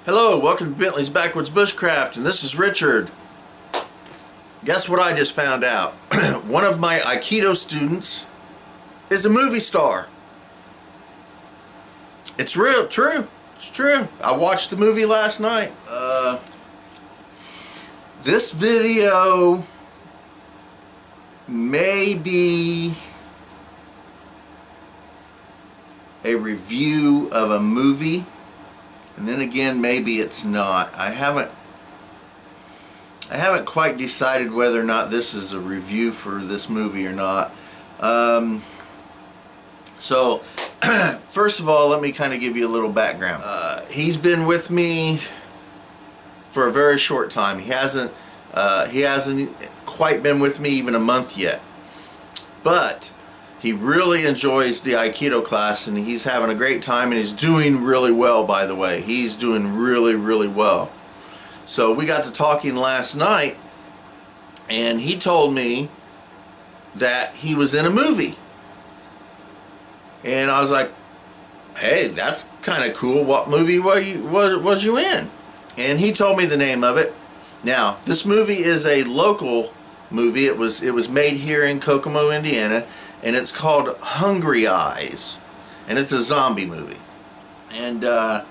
Hello, welcome to Bentley's Backwoods Bushcraft, and this is Richard. Guess what I just found out? One of my Aikido students is a movie star. It's real, true. It's true. I watched the movie last night. This video may be a review of a movie. And then again, maybe it's not. I haven't quite decided whether or not this is a review for this movie or not. So, first of all, let me kind of give you a little background. He's been with me for a very short time. He hasn't quite been with me even a month yet. But he really enjoys the Aikido class, and he's having a great time, and he's doing really well, by the way. He's doing really, really well. So we got to talking last night, and he told me that he was in a movie. And I was like, hey, that's kind of cool. What movie was you in? And he told me the name of it. Now, this movie is a local movie. It was made here in Kokomo, Indiana. And it's called Hungry Eyes, and it's a zombie movie. And I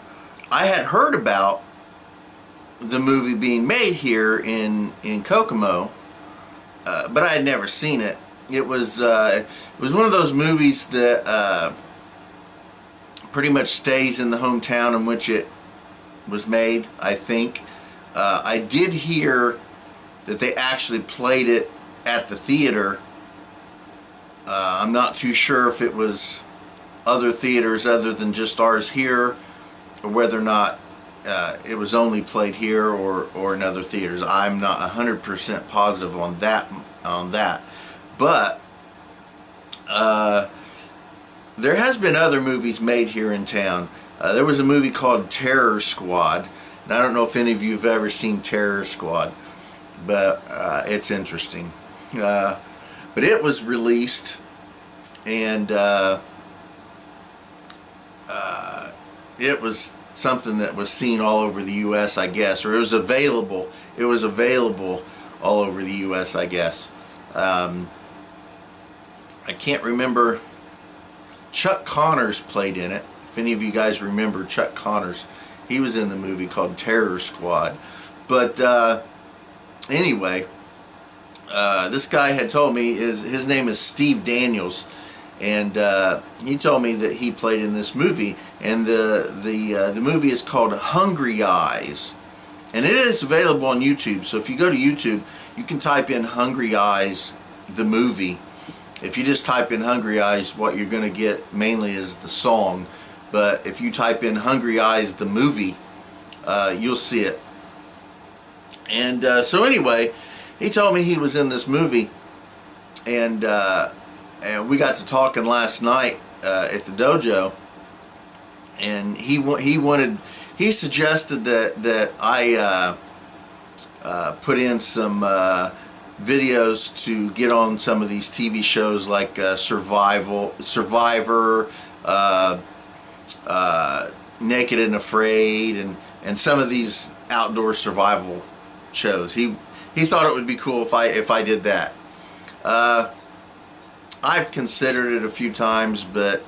had heard about the movie being made here in Kokomo, but I had never seen it. It was one of those movies that pretty much stays in the hometown in which it was made, I think. I did hear that they actually played it at the theater. I'm not too sure if it was other theaters other than just ours here, or whether or not it was only played here or in other theaters. I'm not 100% positive on that. But there has been other movies made here in town. There was a movie called Terror Squad, and I don't know if any of you have ever seen Terror Squad, but it's interesting. But it was released, and it was something that was seen all over the U.S., I guess, or it was available. It was available all over the U.S., I guess. I can't remember. Chuck Connors played in it. If any of you guys remember Chuck Connors, he was in the movie called Terror Squad. But anyway. This guy had told me his name is Steve Daniels, and he told me that he played in this movie, and the movie is called Hungry Eyes, and it is available on YouTube. So if you go to YouTube, you can type in Hungry Eyes the movie. If you just type in Hungry Eyes, what you're going to get mainly is the song, but if you type in Hungry Eyes the movie, you'll see it. And so anyway, he told me he was in this movie, and we got to talking last night at the dojo, and he suggested that I put in some videos to get on some of these TV shows like Survivor, Naked and Afraid, and some of these outdoor survival shows. He thought it would be cool if I did that. I've considered it a few times, but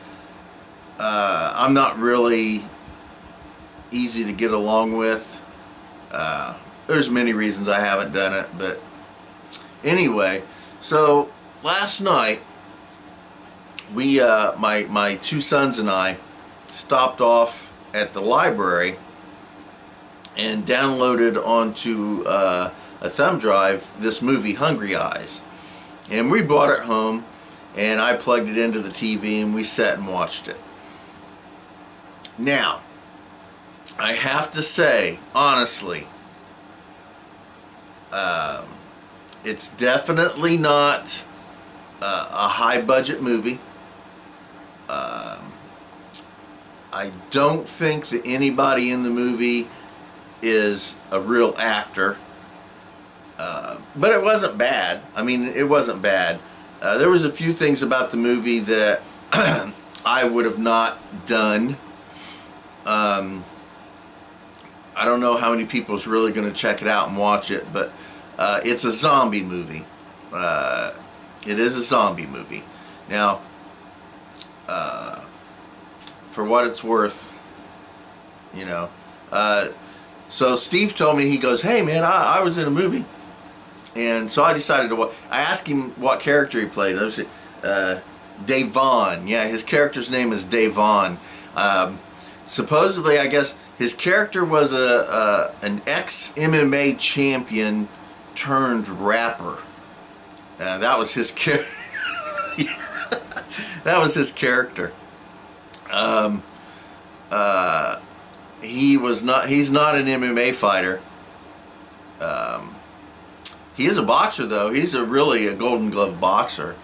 I'm not really easy to get along with. There's many reasons I haven't done it, but anyway. So last night, we my two sons and I stopped off at the library and downloaded onto a thumb drive this movie Hungry Eyes, and we brought it home, and I plugged it into the TV, and we sat and watched it. Now, I have to say honestly, it's definitely not a high budget movie. I don't think that anybody in the movie is a real actor. But it wasn't bad. I mean, it wasn't bad. There was a few things about the movie that I would have not done. I don't know how many people is really going to check it out and watch it, but it's a zombie movie. It is a zombie movie. Now, for what it's worth, you know. So Steve told me, he goes, "Hey man, I was in a movie," and so I decided to watch. I asked him what character he played. I was Dave Vaughn. Yeah, his character's name is Dave Vaughn. Supposedly, I guess his character was an ex-MMA champion turned rapper. That was his character. That was his character. He's not an MMA fighter. He is a boxer though. He's really a Golden Glove boxer.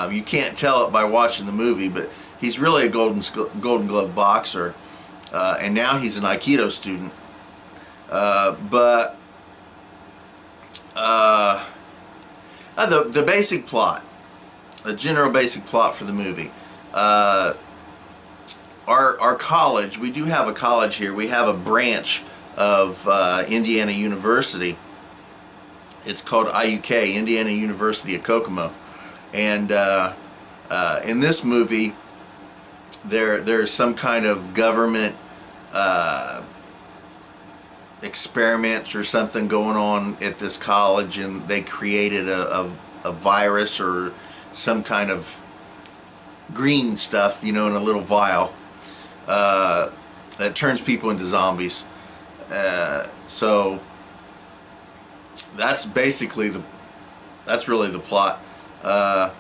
You can't tell it by watching the movie, but he's really a Golden Glove boxer. And now he's an Aikido student. The basic plot, the general basic plot for the movie. Our college, we do have a college here. We have a branch of Indiana University. It's called IUK, Indiana University of Kokomo. And in this movie, there's some kind of government experiments or something going on at this college, and they created a virus or some kind of green stuff, you know, in a little vial that turns people into zombies. So that's basically that's really the plot. A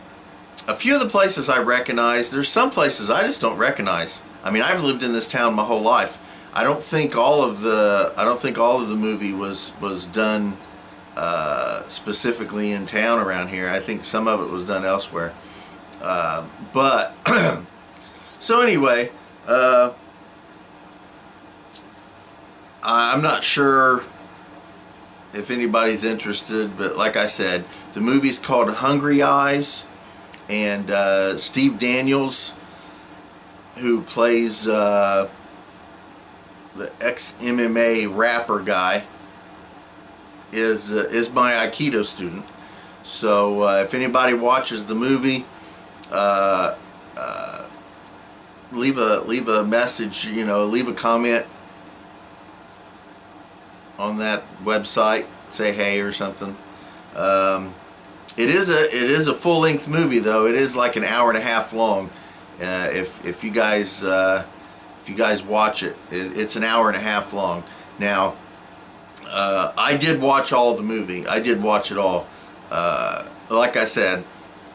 few of the places I recognize. There's some places I just don't recognize. I mean, I've lived in this town my whole life. I don't think all of the movie was done specifically in town around here. I think some of it was done elsewhere. But so anyway, I'm not sure if anybody's interested, but like I said, the movie's called Hungry Eyes, and Steve Daniels, who plays the ex-MMA rapper guy, is my Aikido student. So if anybody watches the movie, leave a message, you know, leave a comment on that website, say hey or something. It is a full-length movie though. It is like an hour and a half long. If you guys watch it, it's an hour and a half long. Now, I did watch all of the movie. I did watch it all. Like I said,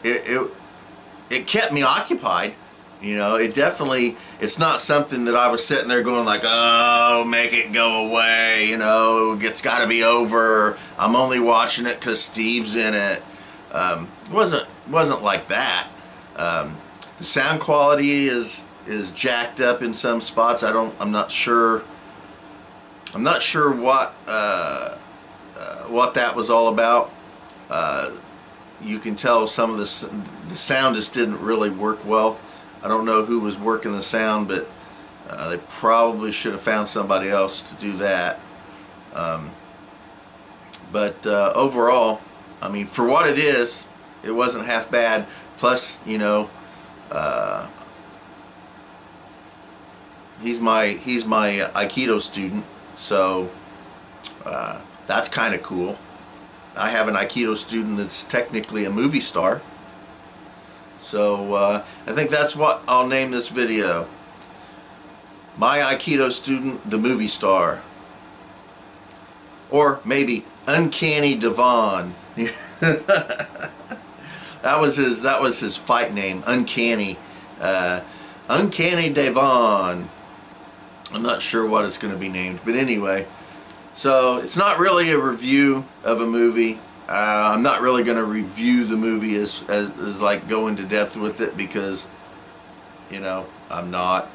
it kept me occupied. You know, it's not something that I was sitting there going like, oh, make it go away, you know, it's got to be over. I'm only watching it because Steve's in it. It wasn't like that. The sound quality is jacked up in some spots. I'm not sure what that was all about. You can tell some of the sound just didn't really work well. I don't know who was working the sound, but they probably should have found somebody else to do that. But overall, I mean, for what it is, it wasn't half bad. Plus, you know, he's my Aikido student, so that's kind of cool. I have an Aikido student that's technically a movie star. So I think that's what I'll name this video. My Aikido student, the movie star. Or maybe Uncanny Devon. That was his fight name, Uncanny. Uncanny Devon. I'm not sure what it's going to be named, but anyway. So it's not really a review of a movie. I'm not really going to review the movie as like go into depth with it, because, you know, I'm not.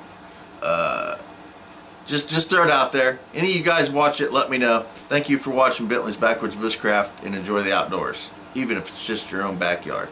Just throw it out there. Any of you guys watch it, let me know. Thank you for watching Bentley's Backwoods Bushcraft, and enjoy the outdoors, even if it's just your own backyard.